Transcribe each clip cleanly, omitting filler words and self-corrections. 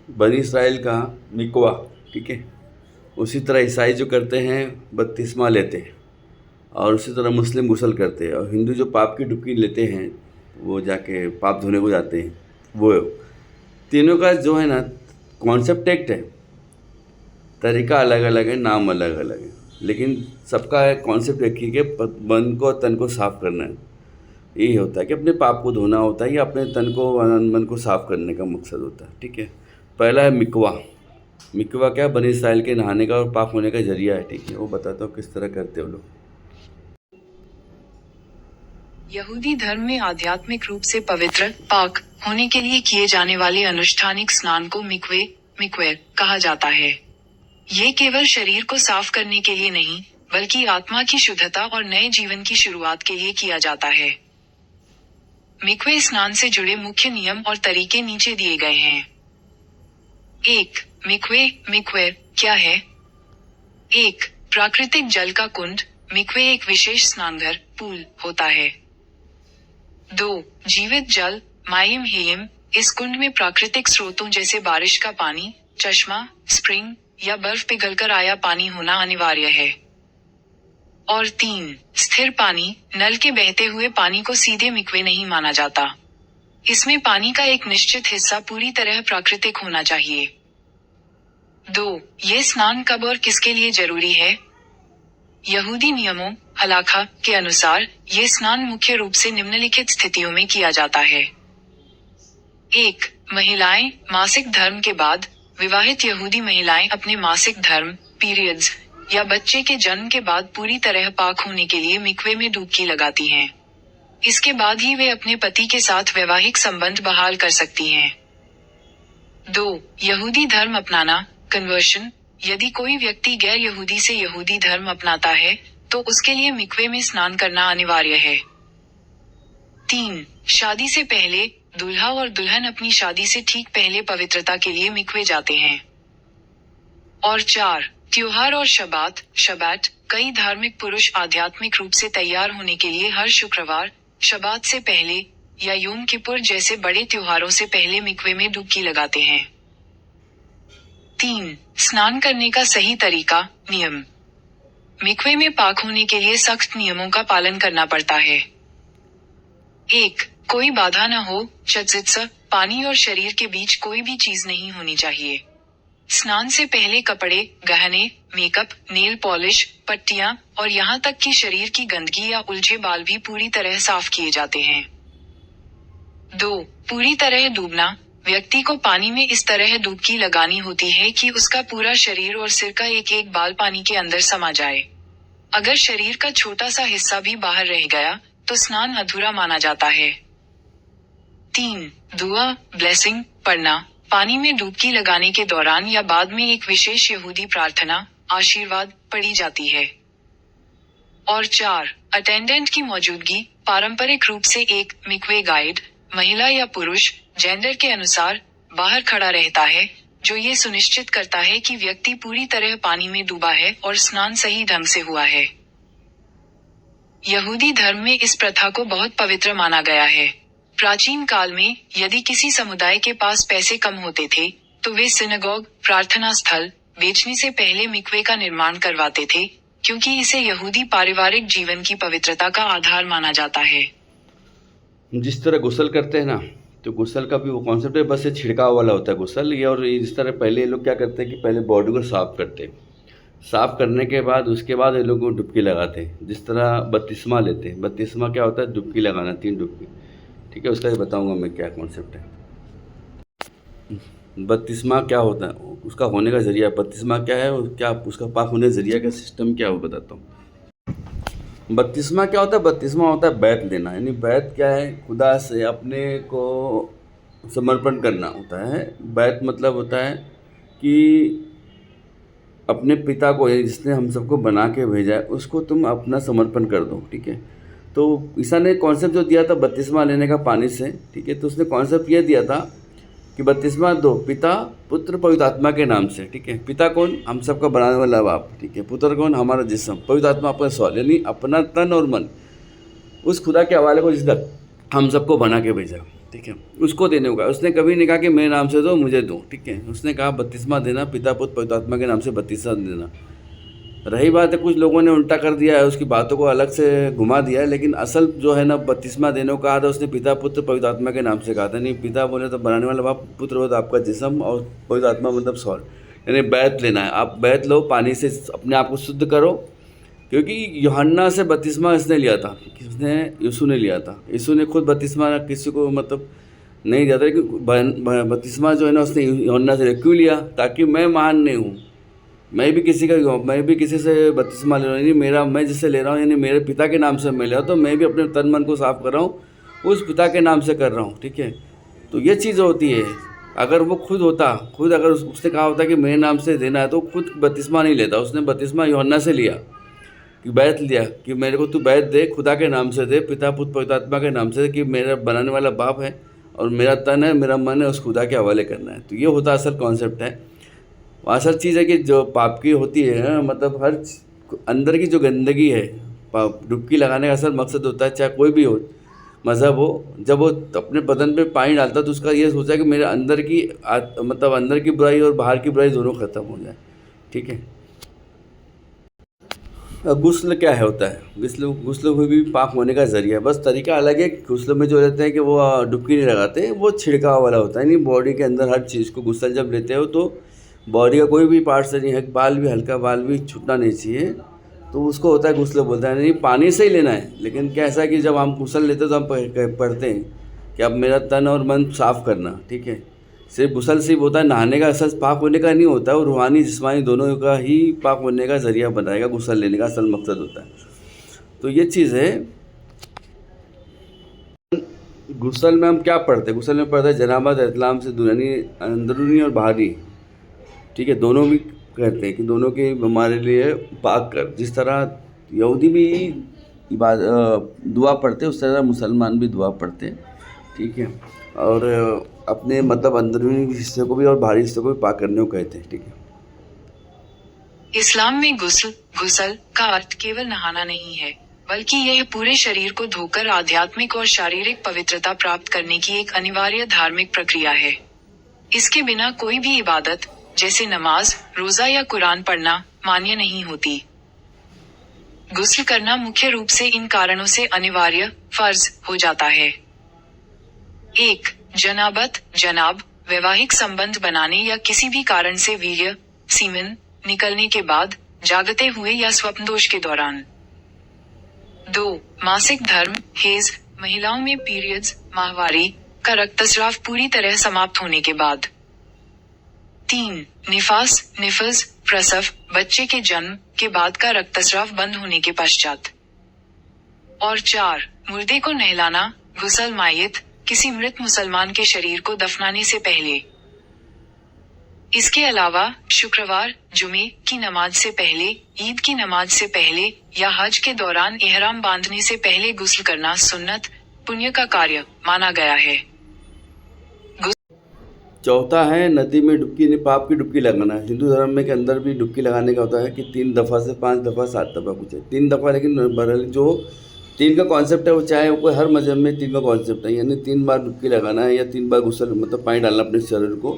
बनी इसराइल का मिकवा, ठीक है, उसी तरह ईसाई जो करते हैं बपतिस्मा लेते हैं, और उसी तरह मुस्लिम गुस्ल करते हैं, और हिंदू जो पाप की डुबकी लेते हैं वो जाके पाप धोने को जाते हैं। वो तीनों का जो है ना कॉन्सेप्ट एक है, तरीका अलग अलग है, नाम अलग अलग है, लेकिन सबका कॉन्सेप्ट एक ही है, मन को तन को साफ करना है। यही होता है कि अपने पाप को धोना होता है या अपने तन को मन को साफ करने का मकसद होता है, ठीक है। पहला है मिकवा। मिकवा क्या, बनी इसराइल के नहाने का और पाक होने का जरिया है, ठीक है। वो बताता हूँ किस तरह करते हो लोग। यहूदी धर्म में आध्यात्मिक रूप से पवित्र पाक होने के लिए किए जाने वाले अनुष्ठानिक स्नान को मिक्वे कहा जाता है। ये केवल शरीर को साफ करने के लिए नहीं, बल्कि आत्मा की शुद्धता और नए जीवन की शुरुआत के लिए किया जाता है। मिक्वे स्नान से जुड़े मुख्य नियम और तरीके नीचे दिए गए हैं। 1. मिक्वे क्या है? 1. प्राकृतिक जल का कुंड। मिक्वे एक विशेष स्नानघर पूल होता है। 2. जीवित जल मायिम हेयम। इस कुंड में प्राकृतिक स्रोतों जैसे बारिश का पानी, चश्मा, स्प्रिंग या बर्फ पिघलकर आया पानी होना अनिवार्य है। और 3. स्थिर पानी। नल के बहते हुए पानी को सीधे मिक्वे नहीं माना जाता। इसमें पानी का एक निश्चित हिस्सा पूरी तरह प्राकृतिक होना चाहिए। 2. ये स्नान कब और किसके लिए जरूरी है? यहूदी नियमों हलाखा के अनुसार ये स्नान मुख्य रूप से निम्नलिखित स्थितियों में किया जाता है। 1. महिलाएं मासिक धर्म के बाद। विवाहित यहूदी महिलाएं अपने मासिक धर्म पीरियड्स या बच्चे के जन्म के बाद पूरी तरह पाक होने के लिए मिक्वे में डुबकी लगाती हैं। इसके बाद ही वे अपने पति के साथ वैवाहिक संबंध बहाल कर सकती हैं। 2. यहूदी धर्म अपनाना कन्वर्शन। यदि कोई व्यक्ति गैर यहूदी से यहूदी धर्म अपनाता है, तो उसके लिए मिक्वे में स्नान करना अनिवार्य है। 3. शादी से पहले। दूल्हा और दुल्हन अपनी शादी से ठीक पहले पवित्रता के लिए मिक्वे जाते हैं। और 4. त्योहार और शबात। कई धार्मिक पुरुष आध्यात्मिक रूप से तैयार होने के लिए हर शुक्रवार, शबात से पहले या योम किपुर जैसे बड़े त्योहारों से पहले मिक्वे में डुबकी लगाते हैं। 3. स्नान करने का सही तरीका नियम। मिक्वे में पाक होने के लिए सख्त नियमों का पालन करना पड़ता है। 1. कोई बाधा न हो। चचित्सा। पानी और शरीर के बीच कोई भी चीज नहीं होनी चाहिए। स्नान से पहले कपड़े, गहने, मेकअप, नेल पॉलिश, पट्टियां और यहाँ तक कि शरीर की गंदगी या उलझे बाल भी पूरी तरह साफ किए जाते हैं। 2. पूरी तरह डूबना। व्यक्ति को पानी में इस तरह डुबकी लगानी होती है कि उसका पूरा शरीर और सिर का एक एक बाल पानी के अंदर समा जाए। अगर शरीर का छोटा सा हिस्सा भी बाहर रह गया, तो स्नान अधूरा माना जाता है। 3. दुआ ब्लेसिंग पढ़ना। पानी में डुबकी लगाने के दौरान या बाद में एक विशेष यहूदी प्रार्थना आशीर्वाद पढ़ी जाती है। और 4. अटेंडेंट की मौजूदगी। पारंपरिक रूप से एक मिक्वे गाइड, महिला या पुरुष, जेंडर के अनुसार, बाहर खड़ा रहता है, जो ये सुनिश्चित करता है कि व्यक्ति पूरी तरह पानी में डूबा है और स्नान सही ढंग से हुआ है। यहूदी धर्म में इस प्रथा को बहुत पवित्र माना गया है। प्राचीन काल में, यदि किसी समुदाय के पास पैसे कम होते थे, तो वे सिनेगॉग, प्रार्थना स्थल, बेचने से पहले मिक्वे का निर्माण करवाते थे, क्योंकि इसे यहूदी पारिवारिक जीवन की पवित्रता का आधार माना जाता है। जिस तरह गुस्ल करते हैं ना, तो गुस्ल का भी वो कॉन्सेप्ट है, बस ये छिड़काव वाला होता है गुस्ल ये। और इस तरह पहले ये लोग क्या करते हैं कि पहले बॉडी को साफ करते हैं, साफ करने के बाद उसके बाद ये लोग डुबकी लगाते हैं। जिस तरह बपतिस्मा लेते हैं, बपतिस्मा क्या होता है, डुबकी लगाना, 3 डुबकी, ठीक है। उसका भी बताऊंगा मैं क्या कॉन्सेप्ट है। बपतिस्मा क्या होता है, उसका होने का जरिया, बपतिस्मा क्या है और क्या उसका पाक होने का जरिया का सिस्टम क्या है वो बताता हूँ। बपतिस्मा क्या होता है, बपतिस्मा होता है बैत लेना, यानी बैत क्या है, खुदा से अपने को समर्पण करना होता है। बैत मतलब होता है कि अपने पिता को, जिसने हम सबको बना के भेजा है, उसको तुम अपना समर्पण कर दो, ठीक है। तो ईसा ने कॉन्सेप्ट जो दिया था बपतिस्मा लेने का पानी से, ठीक है, तो उसने कॉन्सेप्ट ये दिया था कि बपतिस्मा दो पिता पुत्र पवित्र आत्मा के नाम से, ठीक है। पिता कौन, हम सबका बनाने वाला बाप, ठीक है। पुत्र कौन, हमारा जिस्म, पवित्र आत्मा आपका सवाल, यानी अपना तन और मन उस खुदा के हवाले को जिसने हम सबको बना के भेजा। ठीक है, उसको देने को कहा। उसने कभी नहीं कहा कि मेरे नाम से दो, मुझे दो, ठीक है। उसने कहा बपतिस्मा देना, पिता पुत्र पवित्र आत्मा के नाम से बपतिस्मा देना। रही बात है, कुछ लोगों ने उल्टा कर दिया है, उसकी बातों को अलग से घुमा दिया है, लेकिन असल जो है ना, बपतिस्मा देने को कहा था उसने पिता पुत्र पवित्र आत्मा के नाम से कहा था। नहीं, पिता बोले तो बनाने वाला बाप, पुत्र हो तो आपका जिस्म, और पवित्र आत्मा मतलब सॉल, यानी बैत लेना है। आप बैत लो, पानी से अपने आप को शुद्ध करो, क्योंकि यूहन्ना से बपतिस्मा इसने लिया था, किसने? यीशु ने लिया था। यीशु ने खुद बपतिस्मा किसी को मतलब नहीं दिया था, लेकिन बपतिस्मा जो है ना उसने यूहन्ना से लिया। क्यों लिया? ताकि मैं महान नहीं हूँ, मैं भी किसी से बपतिस्मा ले रहा हूँ, यानी मैं जिससे ले रहा हूँ, यानी मेरे पिता के नाम से मैं ले रहा हूँ, तो मैं भी अपने तन मन को साफ कर रहा हूँ, उस पिता के नाम से कर रहा हूँ, ठीक है। तो ये चीज़ होती है। अगर वो खुद अगर उसने कहा होता कि मेरे नाम से देना है, तो खुद बपतिस्मा नहीं लेता। उसने बपतिस्मा यूहन्ना से लिया, कि बैत लिया कि मेरे को तू बैत दे, खुदा के नाम से दे, पिता पुत्र पवित्र आत्मा के नाम से, कि मेरा बनाने वाला बाप है और मेरा तन है, मेरा मन है, उस खुदा के हवाले करना है। तो ये होता असल कॉन्सेप्ट है। असल चीज़ है कि जो पाप की होती है, मतलब हर अंदर की जो गंदगी है, डुबकी लगाने का असल मकसद होता है, चाहे कोई भी हो मज़हब हो, जब वो अपने बदन पे पानी डालता है तो उसका ये सोचा है कि मेरे अंदर की मतलब अंदर की बुराई और बाहर की बुराई दोनों ख़त्म हो जाए, ठीक है। गुस्ल क्या है होता है? गुस्ल भी पाक होने का ज़रिया है, बस तरीका अलग है। गुस्ल में जो रहते हैं कि वो डुबकी नहीं लगाते, वो छिड़काव वाला होता है, नहीं बॉडी के अंदर हर चीज़ को। गुस्ल जब लेते हो तो बॉडी का कोई भी पार्ट से नहीं है, बाल भी, हल्का बाल भी छूटना नहीं चाहिए, तो उसको होता है गुस्ल बोलता है। नहीं, पानी से ही लेना है, लेकिन क्या ऐसा है कि जब हम गुस्ल लेते हैं तो हम पढ़ते हैं कि अब मेरा तन और मन साफ़ करना, ठीक है। सिर्फ गुस्ल सिर्फ होता है नहाने का, असल पाक होने का नहीं होता है, वो रूहानी जिस्मानी दोनों का ही पाक होने का ज़रिया बनाएगा। गुस्ल लेने का असल मकसद होता है। तो ये चीज़ है। गुस्ल में हम क्या पढ़ते हैं? गुस्ल में पढ़ते हैं जनाबत इस्लाम से दूर, यानी अंदरूनी और बाहरी, ठीक है, दोनों भी कहते हैं कि दोनों के हमारे लिए पाक कर। जिस तरह यहूदी भी दुआ पढ़ते हैं, उस तरह मुसलमान भी दुआ पढ़ते हैं, ठीक है। और अपने मतलब अंदरूनी हिस्से को भी और बाहरी हिस्से को भी पाक करने को कहते हैं, ठीक है। इस्लाम में गुस्ल का अर्थ केवल नहाना नहीं है, बल्कि यह पूरे शरीर को धोकर आध्यात्मिक और शारीरिक पवित्रता प्राप्त करने की एक अनिवार्य धार्मिक प्रक्रिया है। इसके बिना कोई भी इबादत, जैसे नमाज, रोजा या कुरान पढ़ना, मान्य नहीं होती। गुस्ल करना मुख्य रूप से इन कारणों से अनिवार्य, फर्ज हो जाता है। 1. जनाब, वैवाहिक संबंध बनाने या किसी भी कारण से वीर्य, सीमेन, निकलने के बाद, जागते हुए या स्वप्नदोष के दौरान। 2. मासिक धर्म, हेज, महिलाओं में पीरियड्स, माहवारी का रक्तस्राव पूरी तरह समाप्त होने के बाद। 3. निफास, प्रसव, बच्चे के जन्म के बाद का रक्तस्राव बंद होने के पश्चात। और 4. मुर्दे को नहलाना, गुस्ल मायत, किसी मृत मुसलमान के शरीर को दफनाने से पहले। इसके अलावा शुक्रवार, जुमे की नमाज से पहले, ईद की नमाज से पहले या हज के दौरान इहराम बांधने से पहले गुस्ल करना सुन्नत, पुण्य का कार्य माना गया है। चौथा है नदी में डुबकी, पाप की डुबकी लगाना। हिंदू धर्म में के अंदर भी डुबकी लगाने का होता है कि 3 दफ़ा से 5 दफ़ा 7 दफ़ा कुछ है, 3 दफ़ा, लेकिन बहरहाल जो 3 का कॉन्सेप्ट है वो चाहे कोई हर मजहब में 3 का कॉन्सेप्ट है, यानी 3 बार डुबकी लगाना है या 3 बार गुस्ल मतलब पानी डालना अपने शरीर को।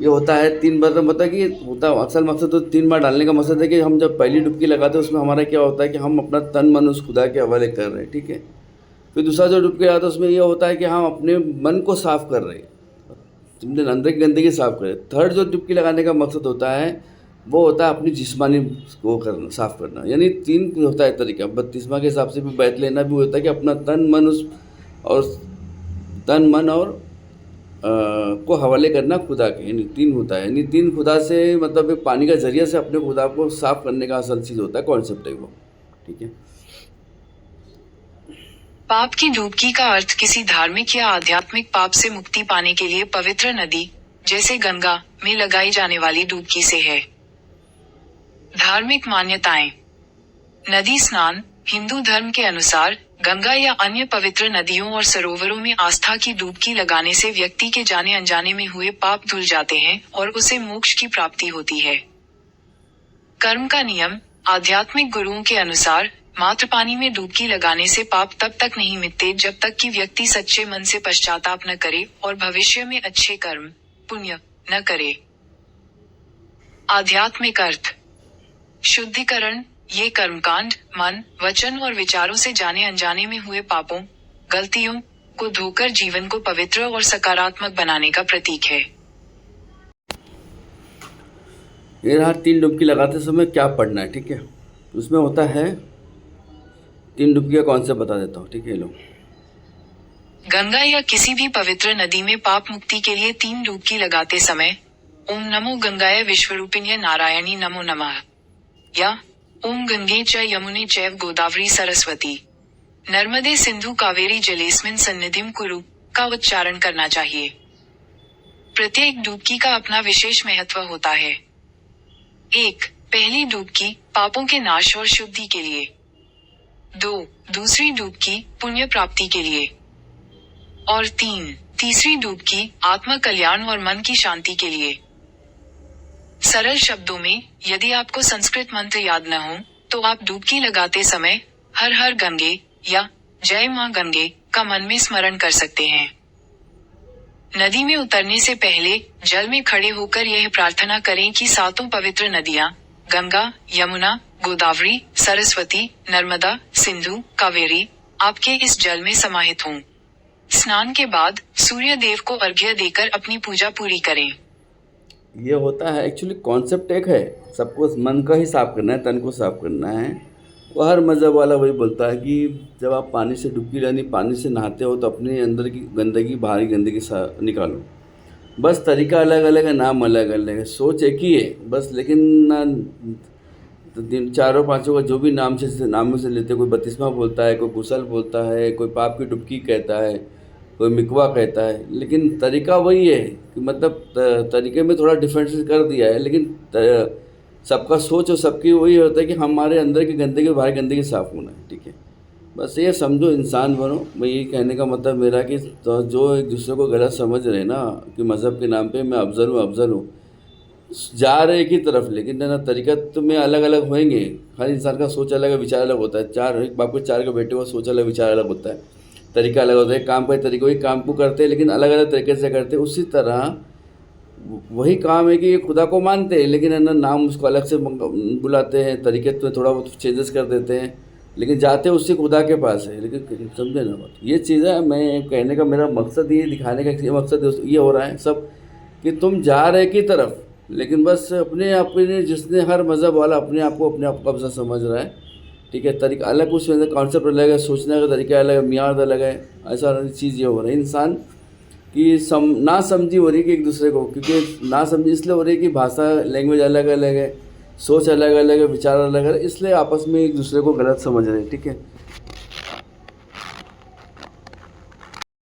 ये होता है 3 बार, मतलब कि होता असल मकसद तो 3 बार डालने का मकसद है कि हम जब पहली डुबकी लगाते हैं उसमें हमारा क्या होता है कि हम अपना तन मन उस खुदा के हवाले कर रहे हैं, ठीक है। फिर दूसरा जो डुबकी लगाता है उसमें यह होता है कि हम अपने मन को साफ़ कर रहे हैं, तुमने अंदर की गंदगी साफ़ करे। थर्ड जो डुबकी लगाने का मकसद होता है वो होता है अपनी जिस्मानी को करना, साफ़ करना, यानी 3 होता है तरीका। बपतिस्मा के हिसाब से भी बैत लेना भी होता है कि अपना तन मन और को हवाले करना खुदा के, यानी 3 होता है, यानी 3 खुदा से मतलब एक पानी का जरिया से अपने खुदा को साफ़ करने का असल चीज़ होता है, कॉन्सेप्ट है वो, ठीक है। पाप की डुबकी का अर्थ किसी धार्मिक या आध्यात्मिक पाप से मुक्ति पाने के लिए पवित्र नदी, जैसे गंगा, में लगाई जाने वाली डुबकी से है। धार्मिक मान्यताएं। नदी स्नान, हिंदू धर्म के अनुसार गंगा या अन्य पवित्र नदियों और सरोवरों में आस्था की डुबकी लगाने से व्यक्ति के जाने अनजाने में हुए पाप धुल जाते हैं और उसे मोक्ष की प्राप्ति होती है। कर्म का नियम, आध्यात्मिक गुरुओं के अनुसार मात्र पानी में डुबकी लगाने से पाप तब तक नहीं मिटते जब तक कि व्यक्ति सच्चे मन से पश्चाताप न करे और भविष्य में अच्छे कर्म पुण्य न करे। आध्यात्मिक अर्थ। शुद्धिकरण। ये कर्मकांड मन, वचन और विचारों से जाने अनजाने में हुए पापों, गलतियों को धोकर जीवन को पवित्र और सकारात्मक बनाने का प्रतीक है। ये रहा 3 डुबकी लगाते समय क्या पढ़ना है, ठीक है। उसमें होता है 3 डुबकी का कॉन्सेप्ट बता देता हूँ, ठीक है। लो, गंगा या किसी भी पवित्र नदी में पाप मुक्ति के लिए 3 डुबकी लगाते समय ओम नमो गंगाय विश्वरूपिण्य नारायणी नमो नमः या ओम गंगे च यमुने चैव गोदावरी सरस्वती नर्मदे सिंधु कावेरी जलेस्मिन सन्निधिम कुरु का उच्चारण करना चाहिए। प्रत्येक डुबकी का अपना विशेष महत्व होता है। 1. पहली डुबकी पापों के नाश और शुद्धि के लिए। 2. दूसरी डुबकी पुण्य प्राप्ति के लिए। और 3. तीसरी डुबकी आत्म कल्याण और मन की शांति के लिए। सरल शब्दों में, यदि आपको संस्कृत मंत्र याद न हो, तो आप डुबकी लगाते समय हर हर गंगे या जय मां गंगे का मन में स्मरण कर सकते हैं। नदी में उतरने से पहले जल में खड़े होकर यह प्रार्थना करें कि 7 पवित्र नदियां गंगा, यमुना, गोदावरी, सरस्वती, नर्मदा, सिंधु, कावेरी आपके इस जल में समाहित हों। स्नान के बाद सूर्य देव को अर्घ्य देकर अपनी पूजा पूरी करें। ये होता है एक्चुअली कॉन्सेप्ट एक है, सबको मन का ही साफ करना है, तन को साफ करना है। वो हर मज़हब वाला वही बोलता है कि जब आप पानी से डुबकी यानी पानी से नहाते हो तो अपने अंदर की गंदगी, बाहरी गंदगी निकालो। बस तरीका अलग अलग है, नाम अलग अलग है, सोच एक ही है बस। लेकिन ना तो 4-5 का जो भी नामों से लेते, कोई बपतिस्मा बोलता है, कोई गुसल बोलता है, कोई पाप की डुबकी कहता है, कोई मिकवा कहता है, लेकिन तरीका वही है कि मतलब तरीके में थोड़ा डिफरेंस कर दिया है, लेकिन सबका सोच और सबकी वही होता है कि हमारे अंदर की गंदगी, बाहर गंदगी साफ़ होना है, ठीक है। बस ये समझो, इंसान बनो। मैं ये कहने का मतलब मेरा कि तो जो एक दूसरे को गलत समझ रहे ना कि मज़हब के नाम पे मैं अफजल हूँ, जा रहे एक ही तरफ, लेकिन ना तरीका तुम्हें अलग अलग होंगे। हर इंसान का सोच अलग है, विचार अलग होता है। एक बाप को 4 के बेटे को सोच अलग, विचार अलग होता है, तरीका अलग होता है। काम का तरीका वही काम को करते हैं, लेकिन अलग अलग तरीके से करते हैं। उसी तरह वही काम है कि ये खुदा को मानते हैं, लेकिन है ना नाम उसको अलग से बुलाते हैं, तरीके तो थोड़ा बहुत चेंजेस कर देते हैं, लेकिन जाते उसी खुदा के पास है। लेकिन समझे ना बात, ये चीज़ है। मैं कहने का मेरा मकसद ये दिखाने का ये मकसद ये हो रहा है सब कि तुम जा रहे की तरफ, लेकिन बस अपने जिसने हर मज़हब वाला अपने आप को कब्जा समझ रहा है, ठीक है। तरीका अलग, कुछ कॉन्सेप्ट अलग है, सोचने का तरीका अलग है, मियाद अलग है। ऐसा चीज़ ये हो रहा है इंसान की ना समझी हो रही है कि एक दूसरे को, क्योंकि ना समझी इसलिए हो रही है कि भाषा, लैंग्वेज अलग अलग है, सोच अलग अलग है, विचार अलग है, इसलिए आपस में एक दूसरे को गलत समझ रहे हैं, ठीक है।